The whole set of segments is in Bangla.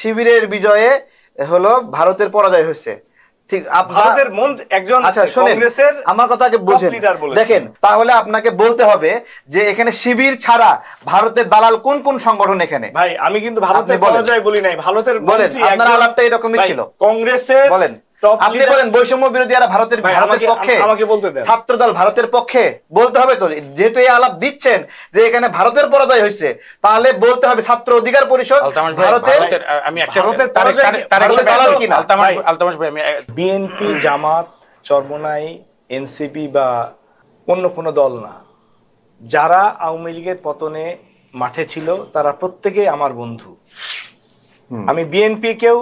শিবিরের বিজয়ে হলো ভারতের পরাজয় হয়েছে। ঠিক ভারতের মন একজন কংগ্রেসের আমার কথাকে বুঝেন দেখেন, তাহলে আপনাকে বলতে হবে যে এখানে শিবির ছাড়া ভারতের দালাল কোন কোন সংগঠন এখানে। ভাই আমি কিন্তু ভারতের পরাজয় বলি নাই, ভারতের বলেন আপনার আলাপটা এরকমই ছিল। কংগ্রেসের বলেন আপনি বলেন বৈষম্য বিরোধীরা ভারতের পক্ষে, আমাকে বলতে দেন। ছাত্রদল ভারতের পক্ষে বলতে হবে তো, যেহেতু এই আলাপ দিচ্ছেন যে এখানে ভারতের পরাজয় হয়েছে, তাহলে বলতে হবে ছাত্র অধিকার পরিষদ ভারতের। আমি একটা বিএনপি, জামাত, চরমোনাই, এনসিপি বা অন্য কোনো দল না, যারা আওয়ামী লীগের পতনে মাঠে ছিল তারা প্রত্যেকেই আমার বন্ধু। আমি বিএনপি কেও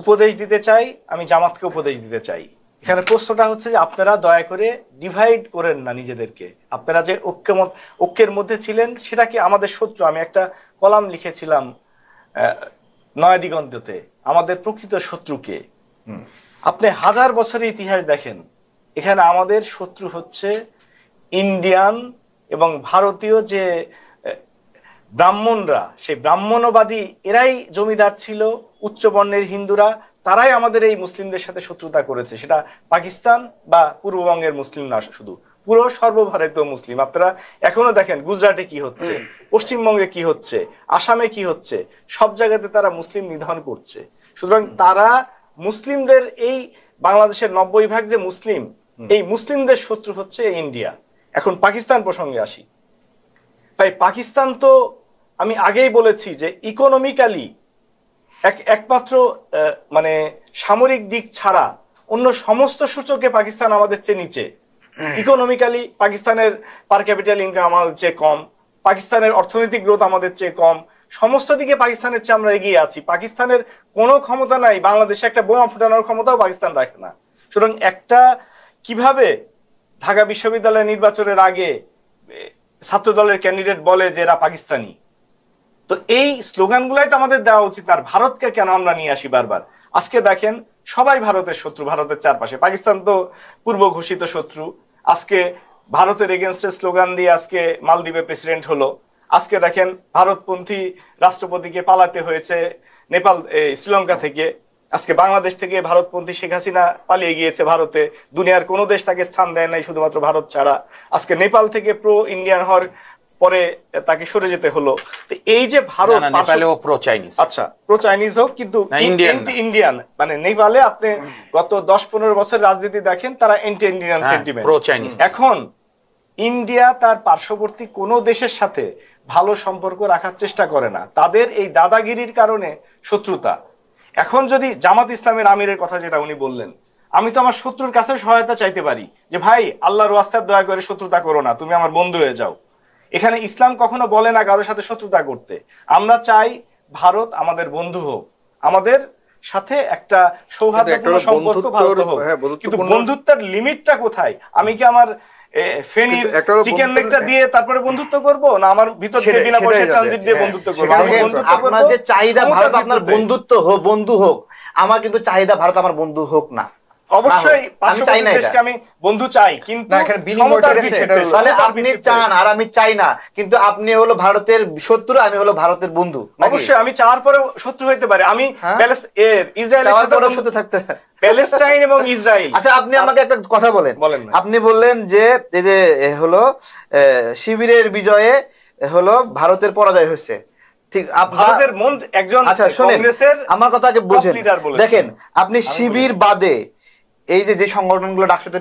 উপদেশ দিতে চাই, আমি জামাতকে উপদেশ দিতে চাই। এখানে প্রশ্নটা হচ্ছে যে আপনারা দয়া করে ডিভাইড করেন না নিজেদেরকে। আপনারা যে ঐক্যের মধ্যে ছিলেন সেটা কি আমাদের শত্রু? আমি একটা কলাম লিখেছিলাম নয়া দিগন্ততে, আমাদের প্রকৃত শত্রুকে। আপনি হাজার বছরের ইতিহাস দেখেন, এখানে আমাদের শত্রু হচ্ছে ইন্ডিয়ান এবং ভারতীয় যে ব্রাহ্মণরা, সেই ব্রাহ্মণবাদী এরাই জমিদার ছিল, উচ্চবর্ণের হিন্দুরা, তারাই আমাদের এই মুসলিমদের সাথে শত্রুতা করেছে। সেটা পাকিস্তান বা পূর্ববঙ্গের মুসলিম না, শুধু পুরো সর্বভারতীয় মুসলিম। আপনারা এখনো দেখেন গুজরাটে কি হচ্ছে, পশ্চিমবঙ্গে কি হচ্ছে, আসামে কি হচ্ছে, সব জায়গাতে তারা মুসলিম নিধন করছে। সুতরাং তারা মুসলিমদের, এই বাংলাদেশের 90% যে মুসলিম, এই মুসলিমদের শত্রু হচ্ছে ইন্ডিয়া। এখন পাকিস্তান প্রসঙ্গে আসি। ভাই পাকিস্তান তো আমি আগেই বলেছি যে ইকোনমিক্যালি একমাত্র মানে সামরিক দিক ছাড়া অন্য সমস্ত সূচকে পাকিস্তান আমাদের চেয়ে নিচে। ইকোনমিক্যালি পাকিস্তানের পার ক্যাপিটাল ইনকাম আমাদের চেয়ে কম, পাকিস্তানের অর্থনৈতিক গ্রোথ আমাদের চেয়ে কম, সমস্ত দিকে পাকিস্তানের চেয়ে আমরা এগিয়ে আছি। পাকিস্তানের কোনো ক্ষমতা নাই, বাংলাদেশে একটা বোমা ফুটানোর ক্ষমতাও পাকিস্তান রাখে না। সুতরাং একটা কিভাবে ঢাকা বিশ্ববিদ্যালয় নির্বাচনের আগে ছাত্র দলের ক্যান্ডিডেট বলে যে এরা পাকিস্তানি, তো এই স্লোগানগুলাই তো আমাদের দেওয়া উচিত। আর ভারতকে কেন আমরা নিয়ে আসি বারবার? আজকে দেখেন সবাই ভারতের শত্রু, ভারতের চারপাশে। পাকিস্তান তো পূর্ব ঘোষিত শত্রু। আজকে ভারতের এগেনস্টে স্লোগান দিয়ে আজকে মালদ্বীপে প্রেসিডেন্ট হলো। আজকে দেখেন ভারতপন্থী রাষ্ট্রপতিকে পালাতে হয়েছে নেপাল, শ্রীলঙ্কা থেকে। আজকে বাংলাদেশ থেকে ভারতপন্থী শেখ হাসিনা পালিয়ে গিয়েছে ভারতে, দুনিয়ার কোনো দেশ তাকে স্থান দেয় নাই শুধুমাত্র ভারত ছাড়া। আজকে নেপাল থেকে প্রো ইন্ডিয়ান হওয়ার পরে তাকে সরে যেতে হলো। তো এই যে ভারত, নেপালেও প্রো চাইনিজ, আচ্ছা প্রো চাইনিজ হোক, কিন্তু ইন্ডিয়ান মানে নেপালে আপনি গত 10-15 বছর রাজনীতি দেখেন, তারা anti Indian sentiment, pro Chinese. এখন ইন্ডিয়া তার পার্শ্ববর্তী কোনো দেশের সাথে ভালো সম্পর্ক রাখার চেষ্টা করে না, তাদের এই দাদাগিরির কারণে শত্রুতা। এখন যদি জামাত ইসলামের আমিরের কথা যেটা উনি বললেন, আমি তো আমার শত্রুর কাছে সহায়তা চাইতে পারি যে ভাই আল্লাহর ওয়াস্তে দয়া করে শত্রুতা করো না, তুমি আমার বন্ধু হয়ে যাও। এখানে ইসলাম কখনো বলে না কারোর সাথে শত্রুতা করতে। আমরা চাই ভারত আমাদের বন্ধু হোক, আমাদের সাথে একটা সৌহার্দ্যপূর্ণ সম্পর্ক ভারত হোক, কিন্তু বন্ধুত্বের লিমিটটা কোথায়? আমি কি আমার ফেনীর চিকেন লেগটা দিয়ে তারপরে বন্ধুত্ব করব, না আমার ভিতর থেকে বিনা পয়সায় ট্রানজিট দিয়ে বন্ধুত্ব করব? আপনার যে চাহিদা ভারত আপনার বন্ধুত্ব হোক, বন্ধু হোক, আমার কিন্তু চাহিদা ভারত আমার বন্ধু হোক না। অবশ্যই আমি বন্ধু চাই, কিন্তু তাহলে আপনি চান আর আমি চাই না, কিন্তু আপনি হলো ভারতের শত্রু, আমি হলো ভারতের বন্ধু। অবশ্যই আমি চাওয়ার পরে শত্রু হইতে পারে। আমি ইসরায়েলের সাথে শত্রু থাকতে, প্যালেস্টাইন এবং ইসরায়েল। আচ্ছা আপনি আমাকে একটা কথা বলেন, আপনি বললেন যে এই যে হলো শিবিরের বিজয়ে হলো ভারতের পরাজয় হয়েছে। ঠিক, ভারতের মন একজন কংগ্রেসের আমার কথাকে বুঝেন দেখেন, আপনি শিবির বাদে এই যে সংগঠনগুলো ডাকসুতে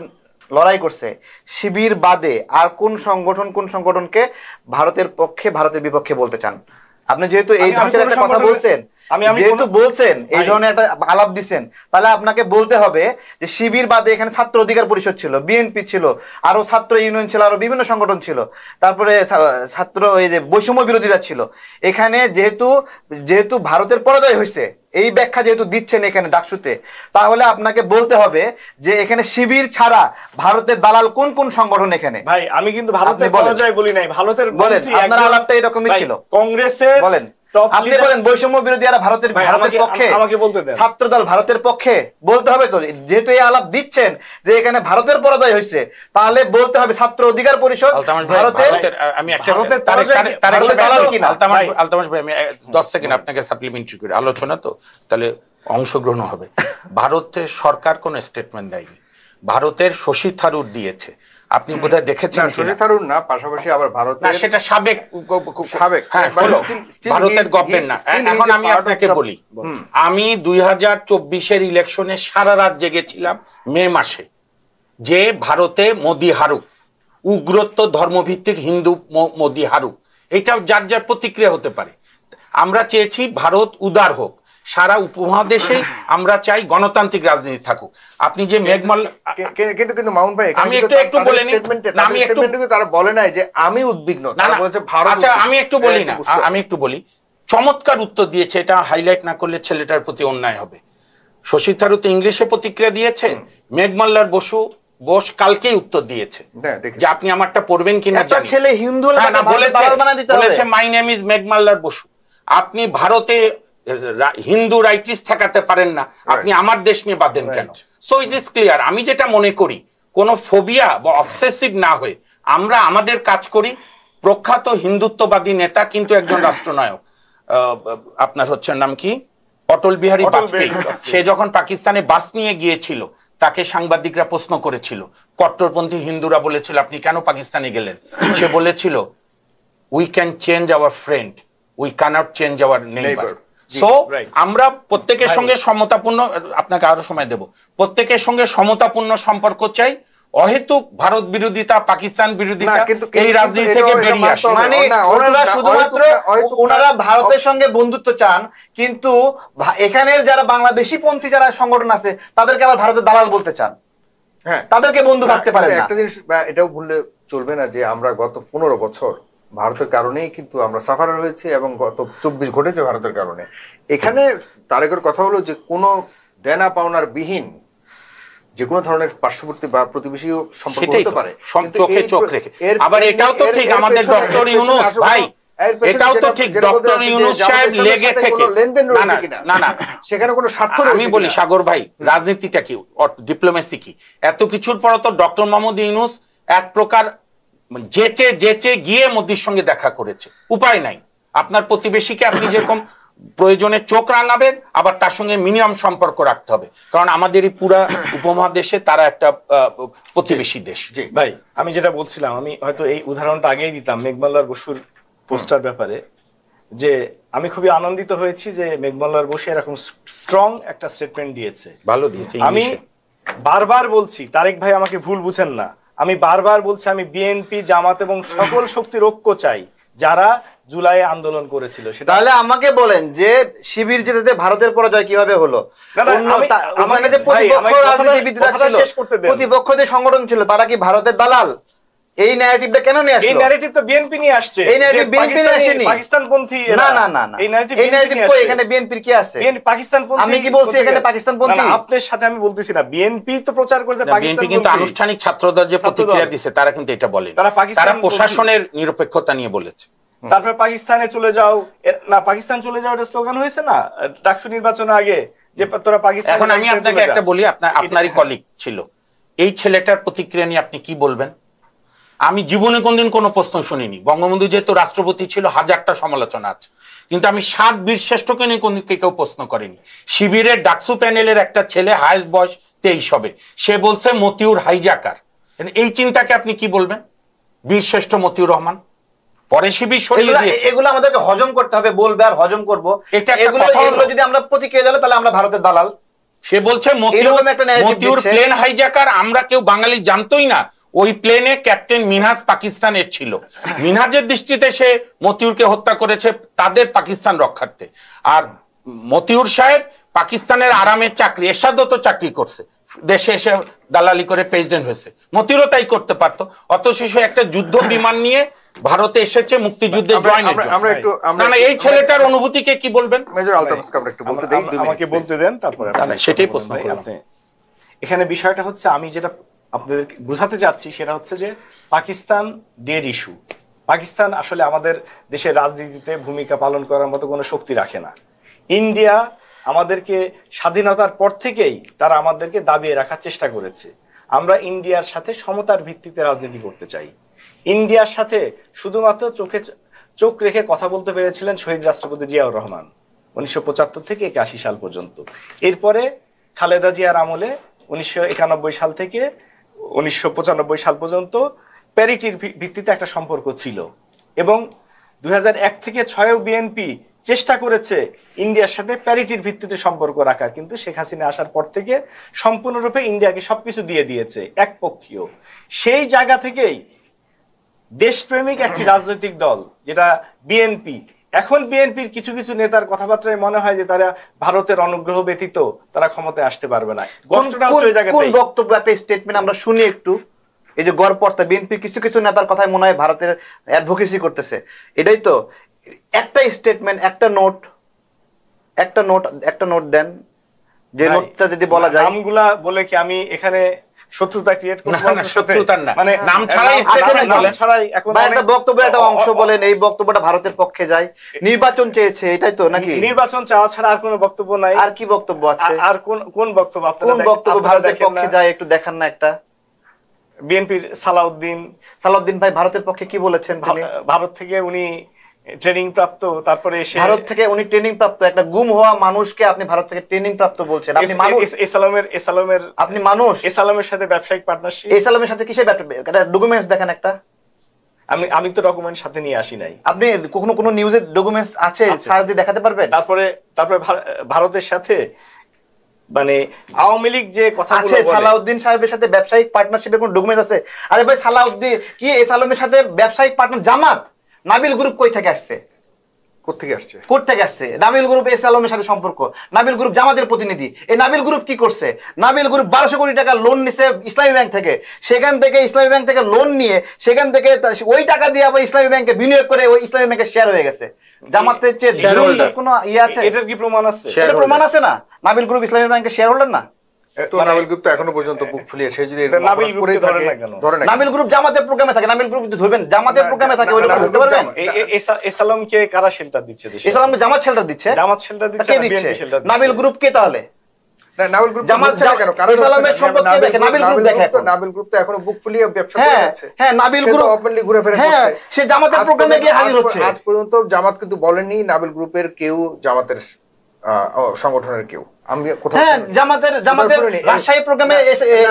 লড়াই করছে, শিবির বাদে আর কোন সংগঠনকে ভারতের পক্ষে ভারতের বিপক্ষে বলতে চান? আপনি যেহেতু এই ধরনের একটা কথা বলছেন, যেহেতু বলছেন এই ধরনের একটা আলাপ দিচ্ছেন, তাহলে আপনাকে বলতে হবে যে শিবির বাদে এখানে ছাত্র অধিকার পরিষদ ছিল, বিএনপি ছিল, আরো ছাত্র ইউনিয়ন ছিল, আরো বিভিন্ন সংগঠন ছিল, তারপরে ছাত্র এই যে বৈষম্য বিরোধীরা ছিল। এখানে যেহেতু ভারতের পরাজয় হয়েছে, এই ব্যাখ্যা যেহেতু দিচ্ছেন এখানে ডাকসুতে, তাহলে আপনাকে বলতে হবে যে এখানে শিবির ছাড়া ভারতের দালাল কোন কোন সংগঠন এখানে। ভাই আমি কিন্তু ভারতের পরাজয় বলি নাই, ভারতের বলেন আপনার আলাপটা এরকমই ছিল। কংগ্রেসের বলেন আপনি বলেন বৈষম্য বিরোধীরা ভারতের পক্ষে, আমাকে বলতে দেন, ছাত্রদল ভারতের পক্ষে, বলতে হবে তো, যেহেতু এই আলাপ দিচ্ছেন যে এখানে ভারতের পরাজয় হয়েছে, তাহলে বলতে হবে ছাত্র অধিকার পরিষদ ভারতের, আমি একটা আলতামাস ভাই আমি 10 সেকেন্ড আপনাকে সাপ্লিমেন্টারি করে আলোচনা, তো তাহলে অংশগ্রহণ হবে। ভারতের সরকার কোন স্টেটমেন্ট দেয়নি, ভারতের শশী থারুর দিয়েছে, আপনি বোধহয় দেখেছেন। শশী থারুর না, পাশাপাশি আবার ভারতের, না সেটা সাবেক হ্যাঁ ভারতের গভর্নমেন্ট না। এখন আমি আপনাকে বলি, আমি 2024-এর ইলেকশনে সারা রাত জেগেছিলাম মে মাসে, যে ভারতে মোদি হারুক, উগ্রত্ব ধর্মভিত্তিক হিন্দু মোদি হারুক, এটা যার যার প্রতিক্রিয়া হতে পারে। আমরা চেয়েছি ভারত উদার হোক, সারা উপমহাদেশে আমরা চাই গণতান্ত্রিক রাজনীতি থাকুক। আপনি যে মেঘমাল, কিন্তু মামুন ভাই আমি একটু বলে নি, আমি একটু, তারা বলে নাই যে আমি উদ্বিগ্ন, তারা বলেছে ভারত। আচ্ছা আমি একটু বলি না, আমি একটু বলি, চমৎকার উত্তর দিয়েছে, এটা হাইলাইট না করলে ছেলেটার প্রতি অন্যায় হবে। শশী থারুর তো ইংলিশে প্রতিক্রিয়া দিয়েছে, মেঘমাল্লার বোস কালকেই উত্তর দিয়েছে যে আপনি আমারটা পড়বেন কিনা জানি। ছেলে হিন্দু বলেছে মাই নেম ইজ মেঘমাল্লার বসু, আপনি ভারতে হিন্দু রাইটিস ঠেকাতে পারেন না, আপনি আমার দেশ নিয়ে বাঁধেন কেন? So it is clear. আমি যেটা মনে করি, কোনো ফোবিয়া বা অবসেসিভ না হয়ে আমরা আমাদের কাজ করি। প্রখ্যাত হিন্দুত্ববাদী নেতা কিন্তু একজন রাষ্ট্রনায়ক, আপনার হচ্ছে নাম কি, অটল বিহারী বাজপেয়ী, সে যখন পাকিস্তানে বাস নিয়ে গিয়েছিল, তাকে সাংবাদিকরা প্রশ্ন করেছিল, কট্টরপন্থী হিন্দুরা বলেছিল আপনি কেন পাকিস্তানে গেলেন? সে বলেছিল we can change our friend, we cannot change our neighbour. So আমরা প্রত্যেকের সঙ্গে সমতাপূর্ণ, আপনাকে আরো সময় দেব, প্রত্যেকের সঙ্গে সমতাপূর্ণ সম্পর্ক চাই। অহেতুক ভারত বিরোধিতা, পাকিস্তান বিরোধিতা এই রাজনীতি থেকে বেরিয়ে আসে। মানে ওনারা শুধুমাত্র ওনারা ভারতের সঙ্গে বন্ধুত্ব চান, কিন্তু এখানের যারা বাংলাদেশি পন্থী যারা সংগঠন আছে তাদেরকে আবার ভারতের দালাল বলতে চান। হ্যাঁ, তাদেরকে বন্ধু ভাবতে পারেন না। একটা জিনিস এটাও ভুললে চলবে না যে আমরা গত 15 বছর ভারতের কারণেই কিন্তু আমরা সাফারার হয়েছি, এবং গত 24 ঘটেছে ভারতের কারণে। এখানে তারেকের কথা হলো যে কোনো দেনা পাওনার বিহীন যে কোনো ধরনের পার্শ্ববর্তী বা প্রতিবেশী সম্পর্ক হতে পারে, চোখে চোখ রেখে। আবার এটাও তো ঠিক, আমাদের ডক্টর ইউনূস ভাই, এটাও তো ঠিক, ডক্টর ইউনূস সাহেব লেগে থেকে না না সেখানে কোনো স্বার্থ, আমি বলি সাগর ভাই, রাজনীতিটা কি, ডিপ্লোমেসি কি, এত কিছুর পর তো ডক্টর মোহাম্মদ ইউনূস এক প্রকার যেচে গিয়ে মোদির সঙ্গে দেখা করেছে। উপায় নাই, আপনার প্রতিবেশীকে আপনি যেরকম প্রয়োজনে চোখ রাঙাবেন, আবার তার সঙ্গে মিনিমাম সম্পর্ক রাখতে হবে, কারণ আমাদের এই পুরা উপমহাদেশে তারা একটা প্রতিবেশী দেশ। জি ভাই, আমি যেটা বলছিলাম, আমি হয়তো এই উদাহরণটা আগেই দিতাম মেঘমাল্লার বসুর পোস্টার ব্যাপারে, যে আমি খুবই আনন্দিত হয়েছি যে মেঘমাল্লার বসু এরকম স্ট্রং একটা স্টেটমেন্ট দিয়েছে, ভালো দিয়েছে। আমি বারবার বলছি, তারেক ভাই আমাকে ভুল বুঝেন না, আমি বারবার বলছি আমি বিএনপি, জামাত এবং সকল শক্তির ঐক্য চাই যারা জুলাই আন্দোলন করেছিল। তাহলে আমাকে বলেন যে শিবির জেতাতে ভারতের পরাজয় কিভাবে হলো? ওখানে যে প্রতিপক্ষ রাজনীতিবিদরা ছিল, প্রতিপক্ষ যে সংগঠন ছিল, তারা কি ভারতের দালাল? এই ন্যারেটিভটা কেন নিয়ে আসলো? এই ন্যারেটিভ তো বিএনপি নিয়ে আসছে। এই ন্যারেটিভ বিএনপি নিয়ে আসেনি, পাকিস্তানপন্থী। না না না না, এই ন্যারেটিভ কই? এখানে বিএনপির কি আছে? পাকিস্তানপন্থী। আমি কি বলছি এখানে পাকিস্তানপন্থী? আপনার সাথে আমি বলতেছি না, বিএনপি তো প্রচার করেছে পাকিস্তান। বিএনপি কিন্তু আনুষ্ঠানিক ছাত্রদল যে প্রতিক্রিয়া দিয়েছে, তারা কিন্তু এটা বলেনি, তারা প্রশাসনের নিরপেক্ষতা নিয়ে বলেছে। তারপরে পাকিস্তানে চলে যাও, না পাকিস্তান চলে যাও এটা স্লোগান হয়েছে না ডাকসু নির্বাচনের আগে, যে তোরা পাকিস্তান। এখন আমি আপনাকে একটা বলি, আপনারই কলিগ ছিল, এই ছেলেটার প্রতিক্রিয়া নিয়ে আপনি কি বলবেন? আমি জীবনে কোনদিন কোনো প্রশ্ন শুনিনি। বঙ্গবন্ধু যেহেতু রাষ্ট্রপতি ছিল, হাজারটা সমালোচনা আছে, কিন্তু আমি 7 বীরশ্রেষ্ঠকে নিয়ে কেউ প্রশ্ন করেনি। শিবিরের ডাকসু প্যানেলের একটা ছেলে, হায়েস্ট বয়স 23 হবে, সে বলছে মতিউর হাইজাকার। এই চিন্তাকে আপনি কি বলবেন? বীরশ্রেষ্ঠ মতিউর রহমান, পরে শিবির সরিয়ে দিয়েছে। এগুলো আমাদেরকে হজম করতে হবে, বলবে আর হজম করব। এগুলো যদি আমরা প্রতিক্রিয়া জানাই, তাহলে আমরা ভারতের দালাল। সে বলছে মতিউর প্লেন হাইজাকার, আমরা কেউ বাঙালি জানতোই না। ওই প্লেনে ক্যাপ্টেন মিনহাজ পাকিস্তানের ছিল, মিনহাজের দৃষ্টিতে সে মতিউরকে হত্যা করেছে তাদের পাকিস্তান রক্ষার্থে। আর মতিউর সাহেব পাকিস্তানের আরামের চাকরি, এরশাদত চাকরি করছে, দেশে এসে দালালি করে প্রেসিডেন্ট হয়েছে। মতিউরও তাই করতে পারতো, অথচ সে একটা যুদ্ধ বিমান নিয়ে ভারতে এসেছে মুক্তিযুদ্ধে জয়েনের জন্য। এই ছেলেটার অনুভূতিকে কি বলবেন? মেজর আলতাফাসকে আমরা একটু বলতে দেই, আমাকে বলতে দেন, তারপরে সেটাই প্রশ্ন করলাম। এখানে বিষয়টা হচ্ছে, আমি যেটা আপনাদের বুঝাতে চাচ্ছি সেটা হচ্ছে যে পাকিস্তান ডেড ইস্যু, পাকিস্তান আসলে আমাদের দেশের রাজনীতিতে ভূমিকা পালন করার মতো কোনো শক্তি রাখে না। ইন্ডিয়া আমাদেরকে স্বাধীনতার পর থেকেই তারা আমাদেরকে দাবিয়ে রাখার চেষ্টা করেছে। আমরা ইন্ডিয়ার সাথে সমতার ভিত্তিতে রাজনীতি করতে চাই। ইন্ডিয়ার সাথে শুধুমাত্র চোখ রেখে কথা বলতে পেরেছিলেন শহীদ রাষ্ট্রপতি জিয়াউর রহমান 1975 থেকে 81 সাল পর্যন্ত। এরপরে খালেদা জিয়ার আমলে 1991 সাল থেকে 1995 সাল পর্যন্ত প্যারিটির ভিত্তিতে একটা সম্পর্ক ছিল, এবং 2001 থেকে 6 বিএনপি চেষ্টা করেছে ইন্ডিয়ার সাথে প্যারিটির ভিত্তিতে সম্পর্ক রাখা, কিন্তু শেখ হাসিনা আসার পর থেকে সম্পূর্ণরূপে ইন্ডিয়াকে সবকিছু দিয়ে দিয়েছে, একপক্ষীয়। সেই জায়গা থেকেই দেশপ্রেমিক একটি রাজনৈতিক দল যেটা বিএনপি, এখন বিএনপির কিছু কিছু নেতার কথাবার্তায় মনে হয় যে তারা ভারতের অনুগ্রহ ব্যতীত তারা ক্ষমতায় আসতে পারবে না। কোন বক্তব্য, একটা স্টেটমেন্ট আমরা শুনি একটু। এই যে গড়পড়তা বিএনপির কিছু কিছু নেতার কথাই মনে হয় ভারতের অ্যাডভোকেসি করতেছে, এটাই তো। একটা স্টেটমেন্ট, একটা নোট দেন, যে নোটটা যদি বলা যায়। নামগুলা বলে কি আমি এখানে শত্রুতা ক্রিয়েট করব? না, শত্রুতা না, মানে নাম ছাড়াই এখন একটা বক্তব্যের একটা অংশ বলেন, এই বক্তব্যটা ভারতের পক্ষে যায়, নির্বাচন চেয়েছে, এটাই তো নাকি? নির্বাচন চাওয়া ছাড়া আর কোনো বক্তব্য নাই। আর কি বক্তব্য আছে? আর কোন বক্তব্য আপনারা কোন বক্তব্য ভারতের পক্ষে যায় একটু দেখান না একটা। বিএনপির সালাউদ্দিন ভাই ভারতের পক্ষে কি বলেছেন? ভারত থেকে উনি ট্রেনিং প্রাপ্ত, তারপরে এসে ভারত থেকে উনি ট্রেনিং প্রাপ্ত, একটা গুম হওয়া মানুষকে আপনি ভারত থেকে ট্রেনিং প্রাপ্ত বলছেন? আপনি মানুষ? আপনি মানুষ? এসালামের সাথে ব্যবসায়িক পার্টনারশিপ? এসালামের সাথে কিসের ডকুমেন্টস দেখান একটা। আমি তো ডকুমেন্ট সাথে নিয়ে আসি নাই। আপনি কোনো নিউজের ডকুমেন্টস আছে, সার্চ দিয়ে দেখাতে পারবেন? তারপরে ভারতের সাথে মানে আওয়ামী লীগ যে কথা আছে, সালাউদ্দিন সাহেবের সাথে ব্যবসায়িক পার্টনারশিপের কোন ডকুমেন্টস আছে? আরে ভাই, সালাউদ্দিন কি এসালামের সাথে ব্যবসায়িক পার্টনার? জামাত, নাবিল গ্রুপ কই থেকে আসছে? কোত্থেকে আসছে? কোত্থেকে আসছে? নাবিল গ্রুপ এস আলমের সাথে সম্পর্ক। নাবিল গ্রুপ জামাতের প্রতিনিধি। এই নাবিল গ্রুপ কি করছে? নাবিল গ্রুপ 1200 কোটি টাকা লোন নিছে ইসলামী ব্যাংক থেকে। সেখান থেকে ইসলামী ব্যাংক থেকে লোন নিয়ে সেখান থেকে ওই টাকা দিয়ে আবার ইসলামী ব্যাংকে বিনিয়োগ করে ওই ইসলামী ব্যাংকের শেয়ার হয়ে গেছে। জামাতের চেয়ে শেয়ারহোল্ডার কোনো ইয়ে আছে? এটার কি প্রমাণ আছে? এটা প্রমাণ আছে না? নাবিল গ্রুপ ইসলামী ব্যাংকের শেয়ার হোল্ডার না? তো নাবিল গ্রুপ তো এখনো পর্যন্ত বুক ফুলিয়ে, সে যদি নাবিল গ্রুপ জামাতের প্রোগ্রামে থাকে, নাবিল গ্রুপ ধরবেন জামাতের প্রোগ্রামে থাকে, ওইটা ধরতে পারবেন? এসালামকে কারা শেল্টার দিচ্ছে? এসালামকে জামাত শেল্টার দিচ্ছে। জামাত শেল্টার দিচ্ছে, কে দিচ্ছে? নাবিল গ্রুপ কে তাহলে? না, নাবিল গ্রুপ জামাত কেন? কারণ এসালামের সম্পর্কে দেখে নাবিল গ্রুপ দেখে। নাবিল গ্রুপ তো এখনো বুক ফুলিয়ে ব্যবসা করে যাচ্ছে। হ্যাঁ, নাবিল গ্রুপ ওপেনলি ঘুরে ফিরে করছে। সে জামাতের প্রোগ্রামে গিয়ে হাজির হচ্ছে। আজ পর্যন্ত জামাত কিন্তু বলেনি নাবিল গ্রুপের কেউ জামাতের সংগঠনের কেউ। আমি কোথাও জামাতের রাজশাহী প্রোগ্রামে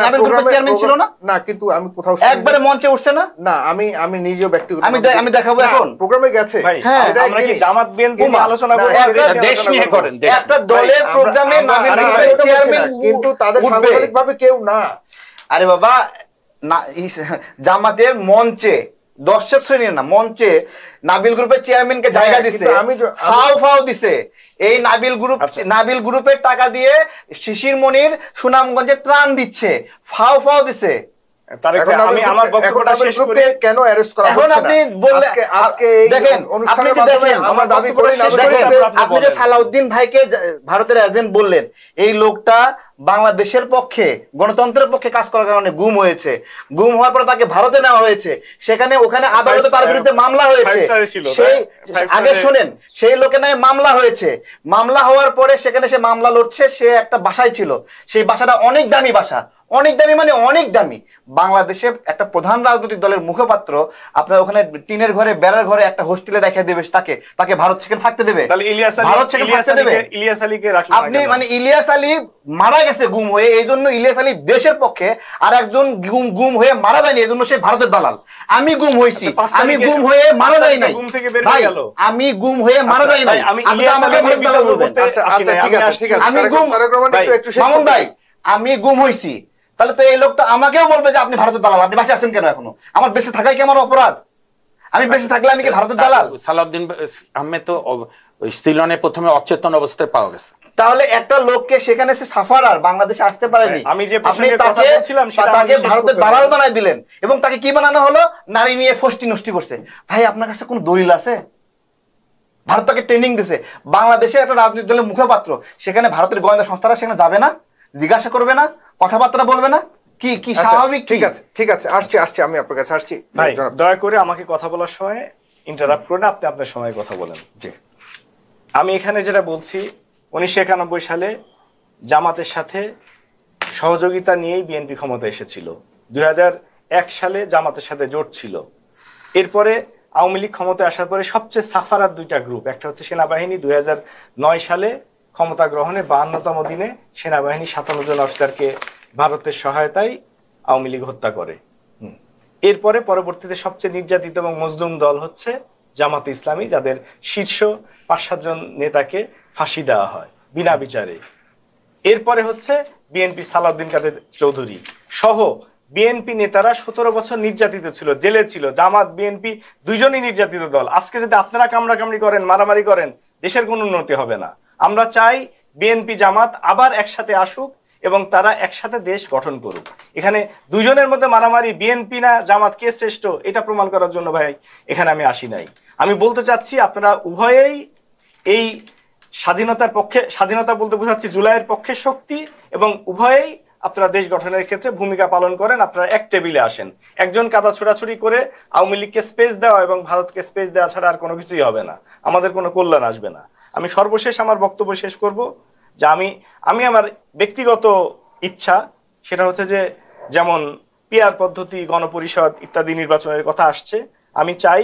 নাবিল গ্রুপের চেয়ারম্যান ছিল না? না, কিন্তু আমি কোথাও একবারে মঞ্চে উঠছে না? না, আমি নিজেও ব্যক্তিগত আমি দেখাবো এখন প্রোগ্রামে গেছে। হ্যাঁ, আমরা কি জামাত বিএনপি নিয়ে আলোচনা করব? দেশ নিয়ে করেন। একটা দলের প্রোগ্রামে নাবিল গ্রুপের চেয়ারম্যান, কিন্তু তাদের সাংগঠনিকভাবে কেউ না। আরে বাবা, জামাতের মঞ্চে দর্শক শ্রেণীর না, মঞ্চে নাবিল গ্রুপের চেয়ারম্যানকে জায়গা দিছে, ফাও দিছে। এই নাবিল গ্রুপের টাকা দিয়ে শিশির মনির সুনামগঞ্জে ত্রাণ দিচ্ছে, ফাও দিছে। আমি আমার বক্তব্যটা শেষ করে কেন অ্যারেস্ট করা হচ্ছে না? এখন আপনি বললে আজকে দেখেন, অনুষ্ঠানের মাধ্যমে আমরা দাবি করি না। আপনি যে সালাউদ্দিন ভাইকে ভারতের এজেন্ট বললেন, এই লোকটা বাংলাদেশের পক্ষে, গণতন্ত্রের পক্ষে কাজ করার কারণে গুম হয়েছে। গুম হওয়ার পর তাকে ভারতে নেওয়া হয়েছে, ওখানে আদালতে তার বিরুদ্ধে মামলা হয়েছে। সেই আগে শোনেন, সেই লোকের নামে মামলা হয়েছে। মামলা হওয়ার পরে সেখানে সে মামলা লড়ছে, সে একটা বাসায় ছিল। সেই বাসাটা অনেক দামি বাসা, অনেক দামি মানে অনেক দামি। বাংলাদেশে একটা প্রধান রাজনৈতিক দলের মুখপাত্র আপনার ওখানে টিনের ঘরে, বেড়ার ঘরে একটা হোস্টেলে রেখে দেবে, তাকে ভারত সেখানে থাকতে দেবে? ভারত সেখানে থাকতে দেবে? আপনি মানে ইলিয়াস আলী মারা গেছে গুম হয়ে, এই জন্য ইলিয়াস আলী দেশের পক্ষে, আর একজন গুম হয়ে মারা যায়নি, এই জন্য সে ভারতের দালাল। আমি গুম হয়েছি, আমি গুম হয়ে মারা যাই নাই ভাই, আমি গুম হয়ে মারা যাই নাই, আপনি আমাকে ভারতের দালাল বলবেন? আচ্ছা, ঠিক আছে। আমি গুম, মামুন ভাই, আমি গুম হয়েছি, তাহলে তো এই লোকটা আমাকেও বলবে যে আপনি ভারতের দালাল, আপনি বেঁচে আছেন কেন এখনো? আমার বেঁচে থাকাই কি আমার অপরাধ? আমি বেঁচে থাকলে আমি কি ভারতের দালাল? সালাউদ্দিন আহমেদ তো ওই সিলনে প্রথমে অচেতন অবস্থায় পাওয়া গেছে। তাহলে একটা লোককে সেখানে সে সাফারার, বাংলাদেশে আসতে পারেনি, আমি যে আপনি তাকে ভারতের দালাল বানাই দিলেন, এবং তাকে কি বানানো হলো? নারী নিয়ে ফষ্টি নষ্টি করছে। ভাই, আপনার কাছে কোনো দলিল আছে? ভারত তাকে ট্রেনিং দিছে, বাংলাদেশের একটা রাজনৈতিক দলের মুখপাত্র, সেখানে ভারতের গোয়েন্দা সংস্থারা সেখানে যাবে না, জিজ্ঞাসা করবে না, কথাবার্তা বলবে না? কি কি স্বাভাবিক? ঠিক আছে আসছি আমি আপনার কাছে আসছি। ভাই দয়া করে আমাকে কথা বলার সময় ইন্টারাপ্ট করে না, আপনি আপনার সময় কথা বলেন। জি, আমি এখানে যেটা বলছি 1991 সালে জামাতের সাথে সহযোগিতা নিয়েই বিএনপি ক্ষমতা এসেছিল। 2001 সালে জামাতের সাথে জোট ছিল। এরপরে আওয়ামী লীগ ক্ষমতায় আসার পরে সবচেয়ে সাফারার দুইটা গ্রুপ, একটা হচ্ছে সেনাবাহিনী। 2009 সালে ক্ষমতা গ্রহণে 52তম দিনে সেনাবাহিনী 57 জন অফিসারকে ভারতের সহায়তায় আওয়ামী লীগ হত্যা করে। এরপরে পরবর্তীতে সবচেয়ে নির্যাতিত এবং মজলুম দল হচ্ছে জামাতে ইসলামী, যাদের শীর্ষ 5-7 জন নেতাকে ফাঁসি দেওয়া হয় বিনা বিচারে। এরপরে হচ্ছে বিএনপি, সালাউদ্দিন কাদের চৌধুরী সহ বিএনপি নেতারা 17 বছর নির্যাতিত ছিল, জেলে ছিল। জামাত বিএনপি দুইজনই নির্যাতিত দল। আজকে যদি আপনারা কামড়াকামড়ি করেন, মারামারি করেন, দেশের কোনো উন্নতি হবে না। আমরা চাই বিএনপি জামাত আবার একসাথে আসুক এবং তারা একসাথে দেশ গঠন করুক। এখানে দুইজনের মধ্যে মারামারি, বিএনপি না জামাত কে শ্রেষ্ঠ এটা প্রমাণ করার জন্য ভাই এখানে আমি আসি নাই। আমি বলতে চাচ্ছি আপনারা উভয়েই এই স্বাধীনতার পক্ষে, স্বাধীনতা বলতে বোঝাচ্ছি জুলাইয়ের পক্ষের শক্তি, এবং উভয়েই আপনারা দেশ গঠনের ক্ষেত্রে ভূমিকা পালন করেন। আপনারা এক টেবিলে আসেন। একজন কাদা ছোড়াছুড়ি করে আওয়ামী লীগকে স্পেস দেওয়া এবং ভারতকে স্পেস দেওয়া ছাড়া আর কোনো কিছুই হবে না, আমাদের কোনো কল্যাণ আসবে না। আমি সর্বশেষ আমার বক্তব্য শেষ করব যে আমি আমার ব্যক্তিগত ইচ্ছা, সেটা হচ্ছে যে যেমন পিআর পদ্ধতি, গণপরিষদ ইত্যাদি নির্বাচনের কথা আসছে, আমি চাই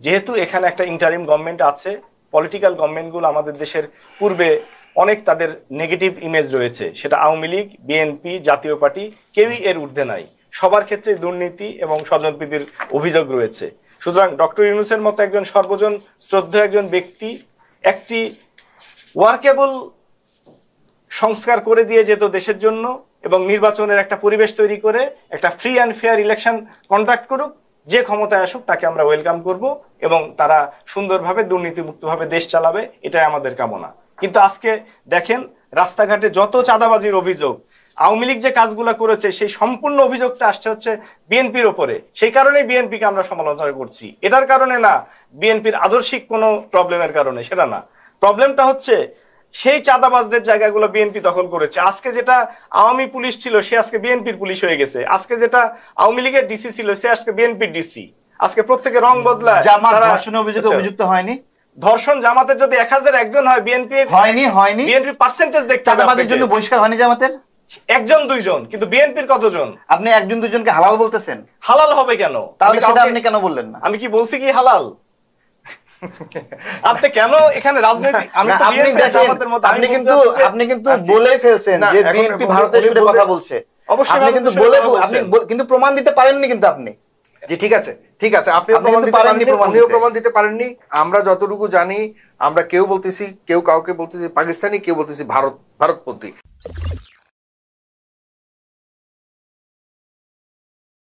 যেহেতু এখানে একটা ইন্টারিম গভর্নমেন্ট আছে, পলিটিক্যাল গভর্নমেন্টগুলো আমাদের দেশের পূর্বে অনেক তাদের নেগেটিভ ইমেজ রয়েছে, সেটা আওয়ামী লীগ, বিএনপি, জাতীয় পার্টি, কেউই এর ঊর্ধ্বে নাই। সবার ক্ষেত্রে দুর্নীতি এবং স্বজনপ্রীতির অভিযোগ রয়েছে। সুতরাং ডক্টর ইউনূসের মতো একজন সর্বজন শ্রদ্ধেয় একজন ব্যক্তি একটি ওয়ার্কেবল সংস্কার করে দিয়ে যেত দেশের জন্য, এবং নির্বাচনের একটা পরিবেশ তৈরি করে একটা free and fair election conduct করুক। যে ক্ষমতায় আসুক তাকে আমরা ওয়েলকাম করব এবং তারা সুন্দরভাবে দুর্নীতিমুক্তভাবে দেশ চালাবে, এটাই আমাদের কামনা। কিন্তু আজকে দেখেন রাস্তাঘাটে যত চাঁদাবাজির অভিযোগ, আওয়ামী লীগ যে কাজগুলো করেছে সেই সম্পূর্ণ অভিযোগটা আসছে হচ্ছে বিএনপির ওপরে। সেই কারণেই বিএনপিকে আমরা সমালোচনা করছি, এটার কারণে না, বিএনপির আদর্শিক কোনো প্রবলেমের কারণে, সেটা না। প্রবলেমটা হচ্ছে সেই চাঁদাবাজদের জায়গাগুলো বিএনপি দখল করেছে। আজকে যেটা আওয়ামী পুলিশ ছিল সে আজকে বিএনপির পুলিশ হয়ে গেছে। আজকে যেটা আওয়ামী লীগের ডিসি ছিল সে আজকে বিএনপির ডিসি। আজকে প্রত্যেকে রং বদলায়। জামাত ধর্ষণের অভিযোগে অভিযুক্ত হয়নি। ধর্ষণ জামাতের যদি 1001 জন হয়, বিএনপি হয়নি বিএনপির পার্সেন্টেজ দেখতে হবে। চাঁদাবাজের জন্য বহিষ্কার হয়নি জামাতের 1-2 জন, কিন্তু বিএনপির কতজন? আপনি 1-2 জনকে হালাল বলতেছেন। হালাল হবে কেন? তাহলে সেটা আপনি কেন বললেন না? আমি কি বলছি কি হালাল? আপনি কেন এখানে রাজনীতি? আমি তো বিএনপি জামাতের মত। আপনি কিন্তু বলে ফেলছেন যে বিএনপি ভারতের সুরে কথা বলছে। অবশ্যই আপনি কিন্তু আপনি কিন্তু প্রমাণ দিতে পারেননি। কিন্তু আপনি জি ঠিক আছে আপনি প্রমাণ দিতে পারেননি। আমরা যতটুকু জানি, আমরা কেউ বলতেছি, কেউ কাউকে বলতেছি পাকিস্তানি, কেউ বলতেছি ভারতপন্থী।